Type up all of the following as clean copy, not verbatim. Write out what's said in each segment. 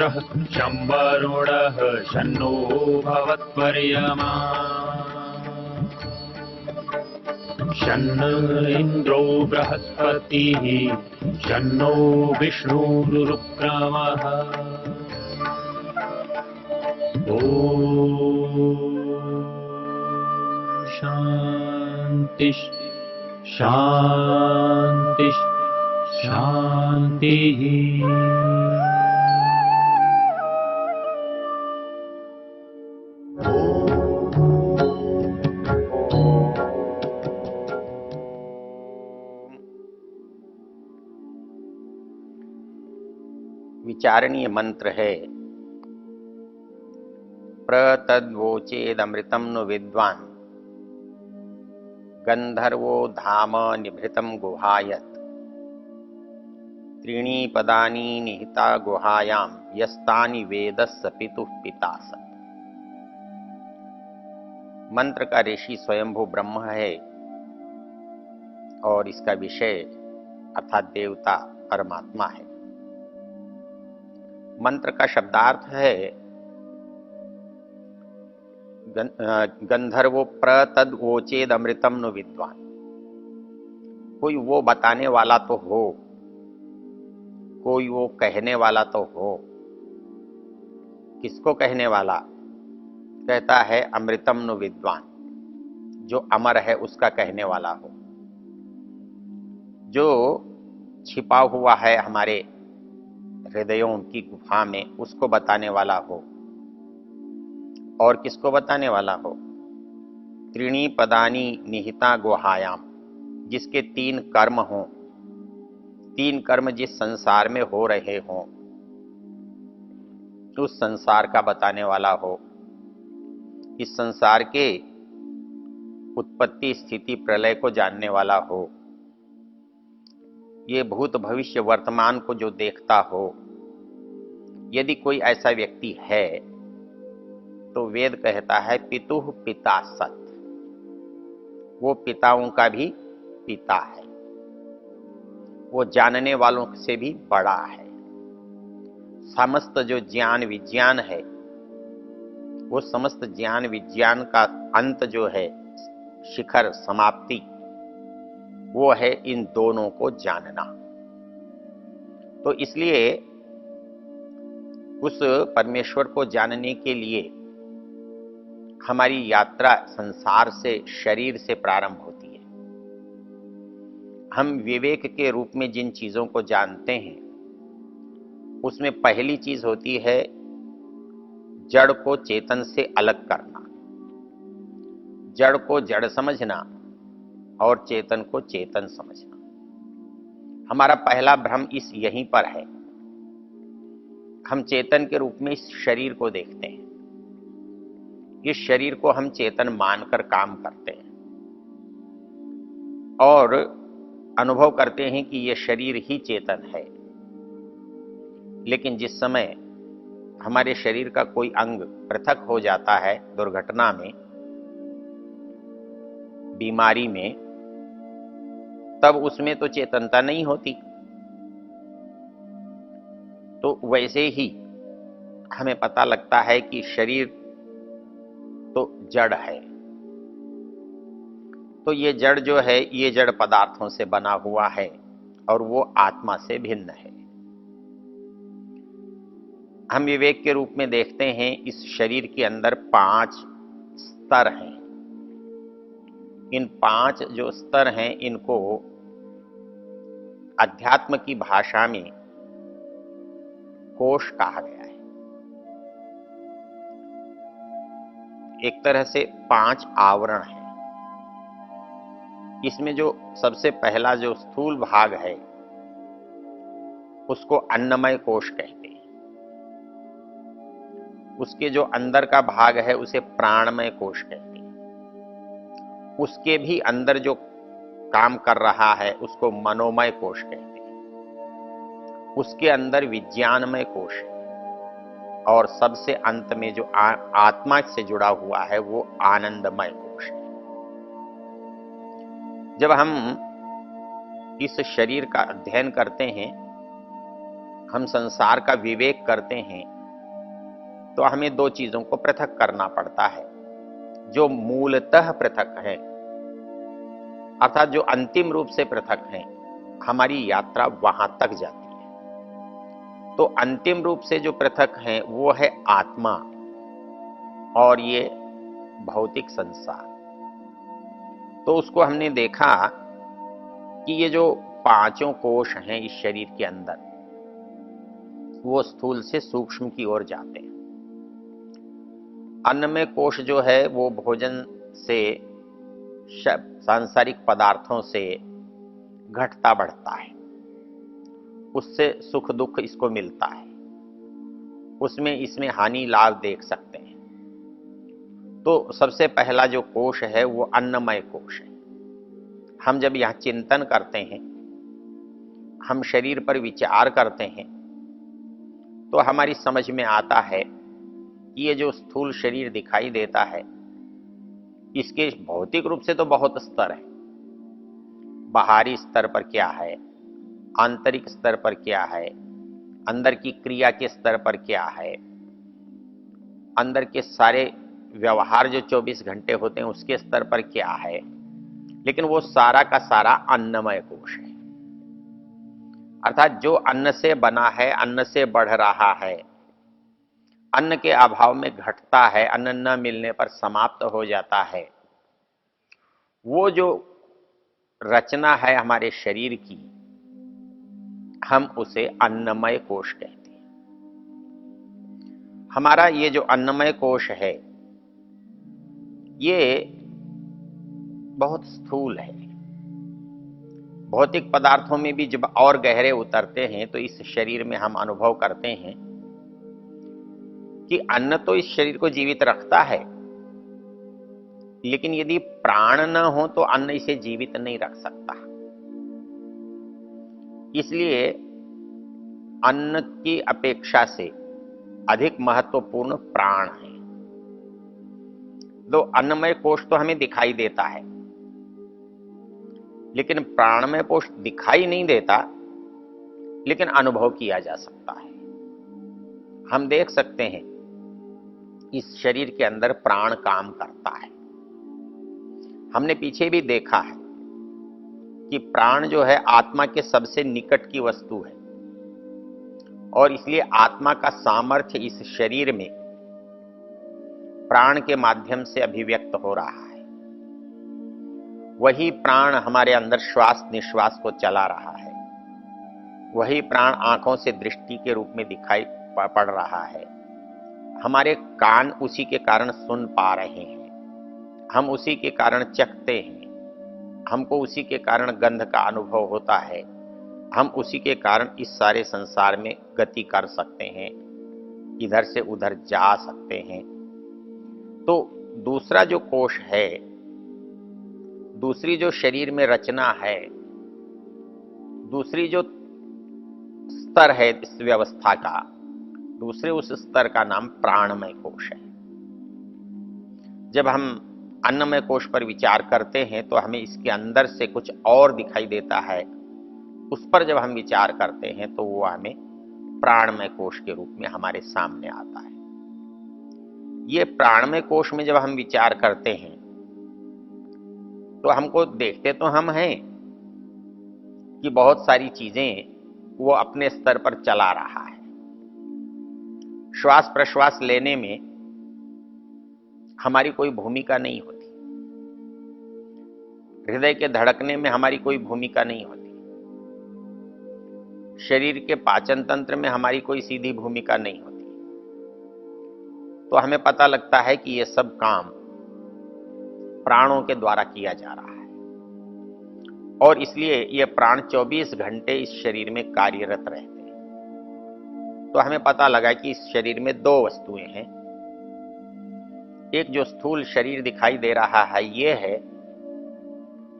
मित्रः शं वरुणः शन्नो भवत्वर्यमा शन्न इन्द्रो बृहस्पतिः शन्नो विष्णुरुक्रमः ॐ शान्ति शान्ति शान्तिः। विचारणीय मंत्र है प्रतद्वोचेदमृतं नु विद्वान् गंधर्वो धाम निभृतं गुहायत् त्रीणि पदानि निहिता गुहायां यस्तानि वेदस्य पितुः पितासत्। मंत्र का ऋषि स्वयंभू ब्रह्म है और इसका विषय अर्थात देवता परमात्मा है। मंत्र का शब्दार्थ है गंधर्वो प्रतद्वोचेद अमृतम नु विद्वान। कोई वो बताने वाला तो हो, कोई वो कहने वाला तो हो। किसको कहने वाला? कहता है अमृतम नु विद्वान, जो अमर है उसका कहने वाला हो, जो छिपा हुआ है हमारे हृदयों की गुफा में उसको बताने वाला हो। और किसको बताने वाला हो? त्रीणि पदानि निहिता गुहायाम, जिसके 3 कर्म हों, 3 कर्म जिस संसार में हो रहे हों उस संसार का बताने वाला हो। इस संसार के उत्पत्ति स्थिति प्रलय को जानने वाला हो। ये भूत भविष्य वर्तमान को जो देखता हो। यदि कोई ऐसा व्यक्ति है तो वेद कहता है पितुः पिता सत्, वो पिताओं का भी पिता है, वो जानने वालों से भी बड़ा है। समस्त जो ज्ञान विज्ञान है, वो समस्त ज्ञान विज्ञान का अंत जो है, शिखर समाप्ति, वो है इन दोनों को जानना। तो इसलिए उस परमेश्वर को जानने के लिए हमारी यात्रा संसार से, शरीर से प्रारंभ होती है। हम विवेक के रूप में जिन चीजों को जानते हैं उसमें पहली चीज होती है जड़ को चेतन से अलग करना, जड़ को जड़ समझना और चेतन को चेतन समझना। हमारा पहला भ्रम यहीं पर है। हम चेतन के रूप में इस शरीर को देखते हैं, इस शरीर को हम चेतन मानकर काम करते हैं और अनुभव करते हैं कि यह शरीर ही चेतन है। लेकिन जिस समय हमारे शरीर का कोई अंग पृथक हो जाता है दुर्घटना में, बीमारी में, तब उसमें तो चेतनता नहीं होती। तो वैसे ही हमें पता लगता है कि शरीर तो जड़ है। तो ये जड़ जो है ये जड़ पदार्थों से बना हुआ है और वो आत्मा से भिन्न है। हम विवेक के रूप में देखते हैं इस शरीर के अंदर 5 स्तर हैं। इन 5 जो स्तर हैं इनको अध्यात्म की भाषा में कोश कहा गया है। एक तरह से 5 आवरण हैं। इसमें जो सबसे पहला जो स्थूल भाग है उसको अन्नमय कोश कहते हैं। उसके जो अंदर का भाग है उसे प्राणमय कोश कहते हैं। उसके भी अंदर जो काम कर रहा है उसको मनोमय कोश कहते हैं। उसके अंदर विज्ञानमय कोश है और सबसे अंत में जो आत्मा से जुड़ा हुआ है वो आनंदमय कोश है। जब हम इस शरीर का अध्ययन करते हैं, हम संसार का विवेक करते हैं, तो हमें दो चीजों को पृथक करना पड़ता है जो मूलतः पृथक है, अर्थात जो अंतिम रूप से पृथक है। हमारी यात्रा वहां तक जाती है। तो अंतिम रूप से जो पृथक है वो है आत्मा और ये भौतिक संसार। तो उसको हमने देखा कि ये जो पांचों कोश हैं इस शरीर के अंदर, वो स्थूल से सूक्ष्म की ओर जाते हैं। अन्नमय कोश जो है वो भोजन से, सांसारिक पदार्थों से घटता बढ़ता है, उससे सुख दुख इसको मिलता है, उसमें इसमें हानि लाभ देख सकते हैं। तो सबसे पहला जो कोश है वो अन्नमय कोश है। हम जब यहां चिंतन करते हैं, हम शरीर पर विचार करते हैं, तो हमारी समझ में आता है कि ये जो स्थूल शरीर दिखाई देता है इसके भौतिक रूप से तो बहुत स्तर है। बाहरी स्तर पर क्या है, आंतरिक स्तर पर क्या है, अंदर की क्रिया के स्तर पर क्या है, अंदर के सारे व्यवहार जो 24 घंटे होते हैं उसके स्तर पर क्या है, लेकिन वो सारा का सारा अन्नमय कोश है। अर्थात जो अन्न से बना है, अन्न से बढ़ रहा है, अन्न के अभाव में घटता है, अन्न न मिलने पर समाप्त हो जाता है, वो जो रचना है हमारे शरीर की, हम उसे अन्नमय कोश कहते हैं। हमारा ये जो अन्नमय कोश है ये बहुत स्थूल है। भौतिक पदार्थों में भी जब और गहरे उतरते हैं तो इस शरीर में हम अनुभव करते हैं कि अन्न तो इस शरीर को जीवित रखता है, लेकिन यदि प्राण न हो तो अन्न इसे जीवित नहीं रख सकता। इसलिए अन्न की अपेक्षा से अधिक महत्वपूर्ण प्राण है। तो अन्नमय कोश तो हमें दिखाई देता है, लेकिन प्राणमय कोश दिखाई नहीं देता, लेकिन अनुभव किया जा सकता है। हम देख सकते हैं इस शरीर के अंदर प्राण काम करता है। हमने पीछे भी देखा है कि प्राण जो है आत्मा के सबसे निकट की वस्तु है और इसलिए आत्मा का सामर्थ्य इस शरीर में प्राण के माध्यम से अभिव्यक्त हो रहा है। वही प्राण हमारे अंदर श्वास निश्वास को चला रहा है, वही प्राण आंखों से दृष्टि के रूप में दिखाई पड़ रहा है। हमारे कान उसी के कारण सुन पा रहे हैं, हम उसी के कारण चखते हैं, हमको उसी के कारण गंध का अनुभव होता है, हम उसी के कारण इस सारे संसार में गति कर सकते हैं, इधर से उधर जा सकते हैं। तो दूसरा जो कोश है, दूसरी जो शरीर में रचना है, दूसरी जो स्तर है इस व्यवस्था का, दूसरे उस स्तर का नाम प्राणमय कोश है। जब हम अन्नमय कोश पर विचार करते हैं तो हमें इसके अंदर से कुछ और दिखाई देता है, उस पर जब हम विचार करते हैं तो वो हमें प्राणमय कोश के रूप में हमारे सामने आता है। ये प्राणमय कोश में जब हम विचार करते हैं तो हमको देखते तो हम हैं कि बहुत सारी चीजें वो अपने स्तर पर चला रहा है। श्वास प्रश्वास लेने में हमारी कोई भूमिका नहीं होती, हृदय के धड़कने में हमारी कोई भूमिका नहीं होती, शरीर के पाचन तंत्र में हमारी कोई सीधी भूमिका नहीं होती। तो हमें पता लगता है कि ये सब काम प्राणों के द्वारा किया जा रहा है और इसलिए ये प्राण 24 घंटे इस शरीर में कार्यरत रहते हैं। तो हमें पता लगा कि इस शरीर में दो वस्तुएं हैं। एक जो स्थूल शरीर दिखाई दे रहा है ये है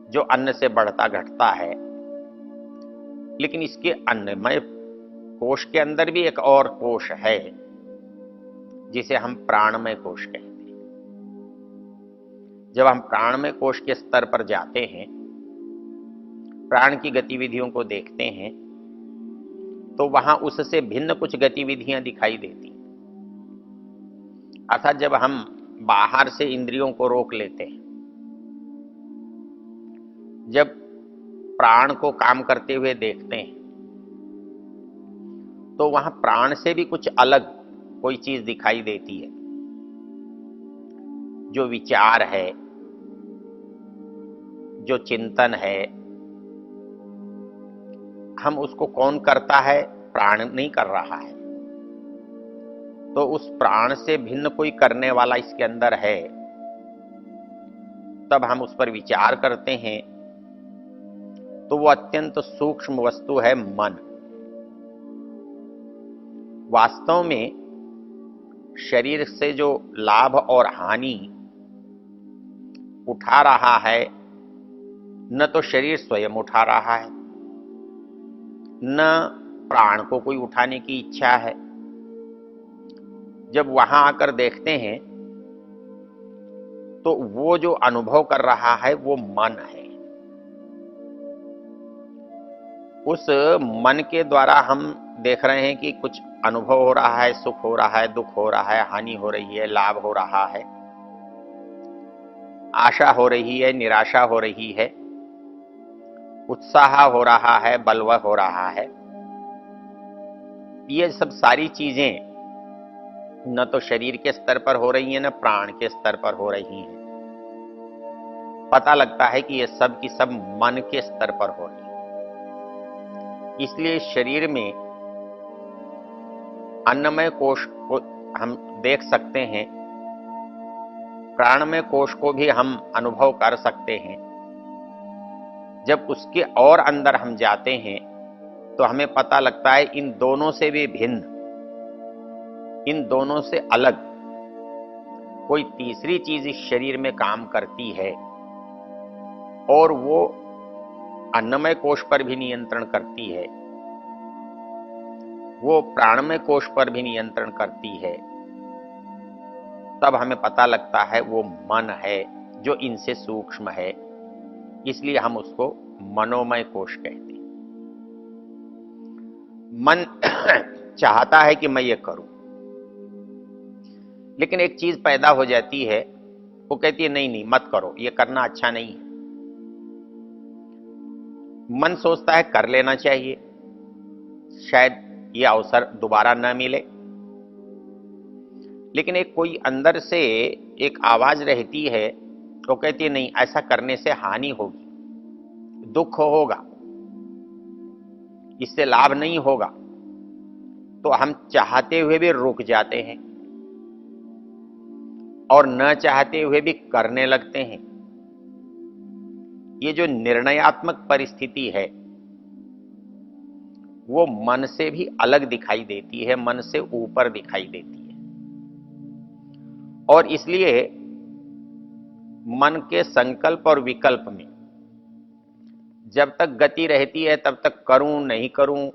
जो अन्न से बढ़ता घटता है, लेकिन इसके अन्नमय कोश के अंदर भी एक और कोश है जिसे हम प्राणमय कोश कहते हैं। जब हम प्राणमय कोश के स्तर पर जाते हैं, प्राण की गतिविधियों को देखते हैं, तो वहां उससे भिन्न कुछ गतिविधियां दिखाई देती। अर्थात जब हम बाहर से इंद्रियों को रोक लेते हैं, जब प्राण को काम करते हुए देखते हैं, तो वहां प्राण से भी कुछ अलग कोई चीज दिखाई देती है। जो विचार है, जो चिंतन है, हम उसको कौन करता है? प्राण नहीं कर रहा है। तो उस प्राण से भिन्न कोई करने वाला इसके अंदर है, तब हम उस पर विचार करते हैं। तो वो अत्यंत सूक्ष्म वस्तु है मन। वास्तव में शरीर से जो लाभ और हानि उठा रहा है, न तो शरीर स्वयं उठा रहा है, न प्राण को कोई उठाने की इच्छा है। जब वहां आकर देखते हैं तो वो जो अनुभव कर रहा है वो मन है। उस मन के द्वारा हम देख रहे हैं कि कुछ अनुभव हो रहा है, सुख हो रहा है, दुख हो रहा है, हानि हो रही है, लाभ हो रहा है, आशा हो रही है, निराशा हो रही है, उत्साह हो रहा है, बलवा हो रहा है। ये सब सारी चीजें न तो शरीर के स्तर पर हो रही हैं, न प्राण के स्तर पर हो रही हैं। पता लगता है कि ये सब की सब मन के स्तर पर हो रही है। इसलिए शरीर में अन्नमय कोश को हम देख सकते हैं, प्राणमय कोश को भी हम अनुभव कर सकते हैं। जब उसके और अंदर हम जाते हैं तो हमें पता लगता है इन दोनों से भी भिन्न, इन दोनों से अलग कोई तीसरी चीज इस शरीर में काम करती है, और वो अन्नमय कोश पर भी नियंत्रण करती है, वो प्राणमय कोश पर भी नियंत्रण करती है। तब हमें पता लगता है वो मन है जो इनसे सूक्ष्म है। इसलिए हम उसको मनोमय कोश कहते हैं। मन चाहता है कि मैं ये करूं, लेकिन एक चीज पैदा हो जाती है, वो कहती है नहीं नहीं मत करो, ये करना अच्छा नहीं है। मन सोचता है कर लेना चाहिए, शायद ये अवसर दोबारा न मिले। लेकिन एक कोई अंदर से एक आवाज रहती है, वो कहती है नहीं, ऐसा करने से हानि होगी, दुख होगा, इससे लाभ नहीं होगा। तो हम चाहते हुए भी रुक जाते हैं और न चाहते हुए भी करने लगते हैं। ये जो निर्णयात्मक परिस्थिति है वो मन से भी अलग दिखाई देती है, मन से ऊपर दिखाई देती है। और इसलिए मन के संकल्प और विकल्प में जब तक गति रहती है तब तक करूं नहीं करूं,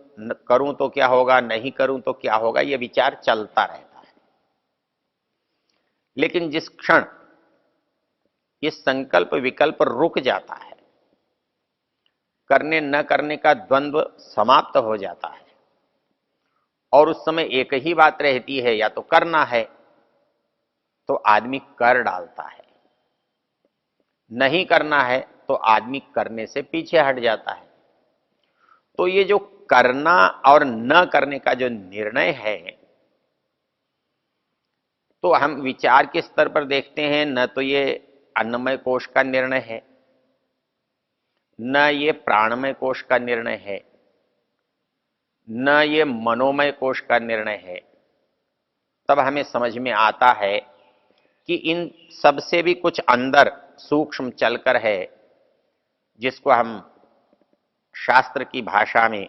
करूं तो क्या होगा, नहीं करूं तो क्या होगा, यह विचार चलता रहता है। लेकिन जिस क्षण ये संकल्प विकल्प रुक जाता है, करने न करने का द्वंद्व समाप्त हो जाता है, और उस समय एक ही बात रहती है, या तो करना है, तो आदमी कर डालता है, नहीं करना है तो आदमी करने से पीछे हट जाता है। तो ये जो करना और न करने का जो निर्णय है, तो हम विचार के स्तर पर देखते हैं, न तो ये अन्नमय कोश का निर्णय है, न ये प्राणमय कोश का निर्णय है, न ये मनोमय कोश का निर्णय है। तब हमें समझ में आता है कि इन सब से भी कुछ अंदर सूक्ष्म चलकर है, जिसको हम शास्त्र की भाषा में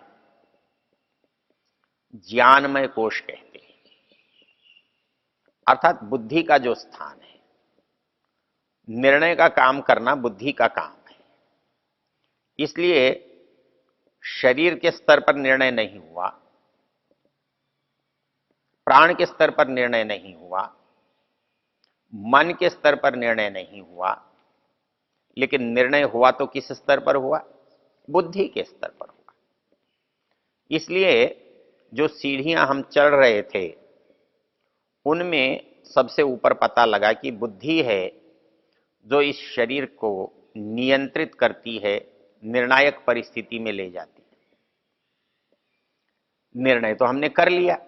ज्ञानमय कोश कहते हैं। अर्थात बुद्धि का जो स्थान है, निर्णय का काम करना बुद्धि का काम है। इसलिए शरीर के स्तर पर निर्णय नहीं हुआ, प्राण के स्तर पर निर्णय नहीं हुआ, मन के स्तर पर निर्णय नहीं हुआ, लेकिन निर्णय हुआ तो किस स्तर पर हुआ? बुद्धि के स्तर पर हुआ। इसलिए जो सीढ़ियां हम चढ़ रहे थे, उनमें सबसे ऊपर पता लगा कि बुद्धि है जो इस शरीर को नियंत्रित करती है, निर्णायक परिस्थिति में ले जाती है। निर्णय तो हमने कर लिया,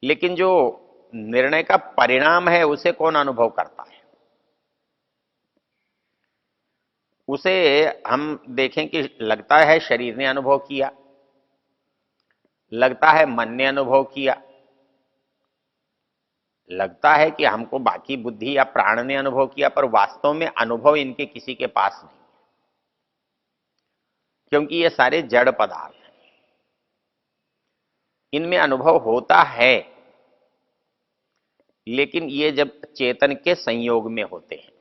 लेकिन जो निर्णय का परिणाम है उसे कौन अनुभव करता है? उसे हम देखें कि लगता है शरीर ने अनुभव किया, लगता है मन ने अनुभव किया, लगता है कि हमको बाकी बुद्धि या प्राण ने अनुभव किया, पर वास्तव में अनुभव इनके किसी के पास नहीं है, क्योंकि ये सारे जड़ पदार्थ हैं। इनमें अनुभव होता है, लेकिन ये जब चेतन के संयोग में होते हैं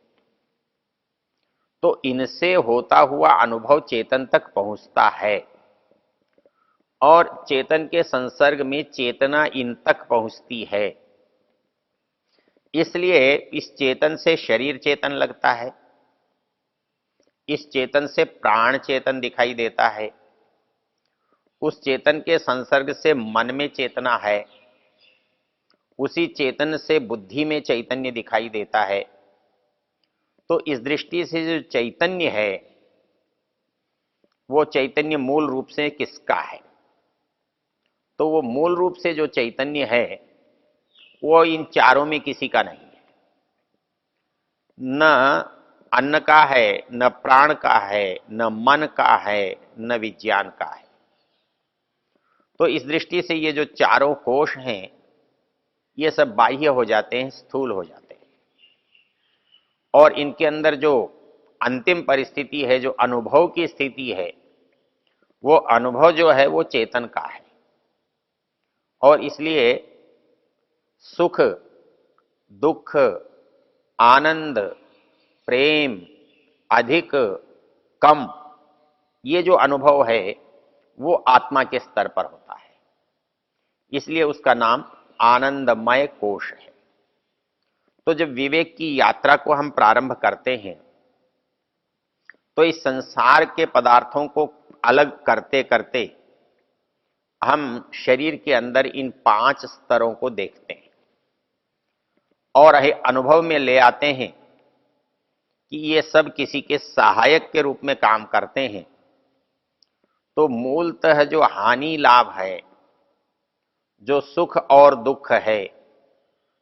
तो इनसे होता हुआ अनुभव चेतन तक पहुंचता है, और चेतन के संसर्ग में चेतना इन तक पहुंचती है। इसलिए इस चेतन से शरीर चेतन लगता है, इस चेतन से प्राण चेतन दिखाई देता है, उस चेतन के संसर्ग से मन में चेतना है, उसी चेतन से बुद्धि में चैतन्य दिखाई देता है। तो इस दृष्टि से जो चैतन्य है वो चैतन्य मूल रूप से किसका है? तो वो मूल रूप से जो चैतन्य है वो इन चारों में किसी का नहीं है। न अन्न का है, न प्राण का है, न मन का है, न विज्ञान का है। तो इस दृष्टि से ये जो चारों कोश हैं ये सब बाह्य हो जाते हैं, स्थूल हो जाते हैं, और इनके अंदर जो अंतिम परिस्थिति है, जो अनुभव की स्थिति है, वो अनुभव जो है वो चेतन का है। और इसलिए सुख, दुख, आनंद, प्रेम, अधिक, कम, ये जो अनुभव है वो आत्मा के स्तर पर होता है, इसलिए उसका नाम आनंदमय कोश है। तो जब विवेक की यात्रा को हम प्रारंभ करते हैं तो इस संसार के पदार्थों को अलग करते करते हम शरीर के अंदर इन 5 स्तरों को देखते हैं और अनुभव में ले आते हैं कि ये सब किसी के सहायक के रूप में काम करते हैं। तो मूलतः जो हानि लाभ है, जो सुख और दुख है,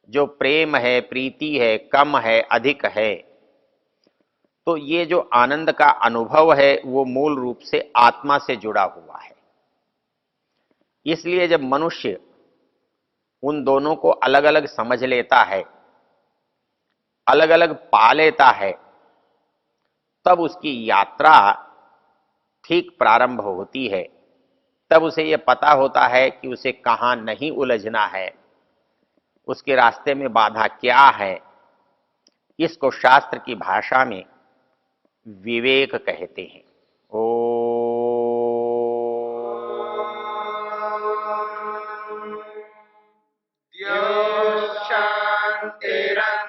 जो प्रेम है, प्रीति है, कम है, अधिक है, तो ये जो आनंद का अनुभव है वो मूल रूप से आत्मा से जुड़ा हुआ है। इसलिए जब मनुष्य उन दोनों को अलग अलग समझ लेता है, अलग अलग पा लेता है, तब उसकी यात्रा ठीक प्रारंभ होती है। तब उसे यह पता होता है कि उसे कहां नहीं उलझना है, उसके रास्ते में बाधा क्या है। इसको शास्त्र की भाषा में विवेक कहते हैं। ओ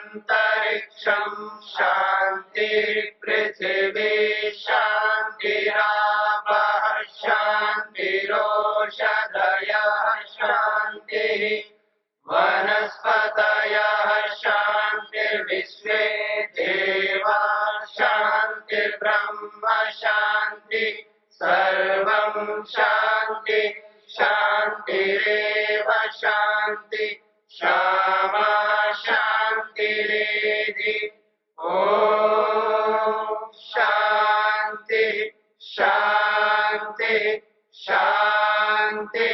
शांतिरंतरिक्षं शांति पृथिवी शांतिरापः शांतिरोषधयः शांतिः वनस्पतयः शांतिर्विश्वे देवा शांतिर्ब्रह्म शांति सर्वं शांति शांतिरेव शांति क्षमा शांतिरेधि। ओम शांति शांति शांति।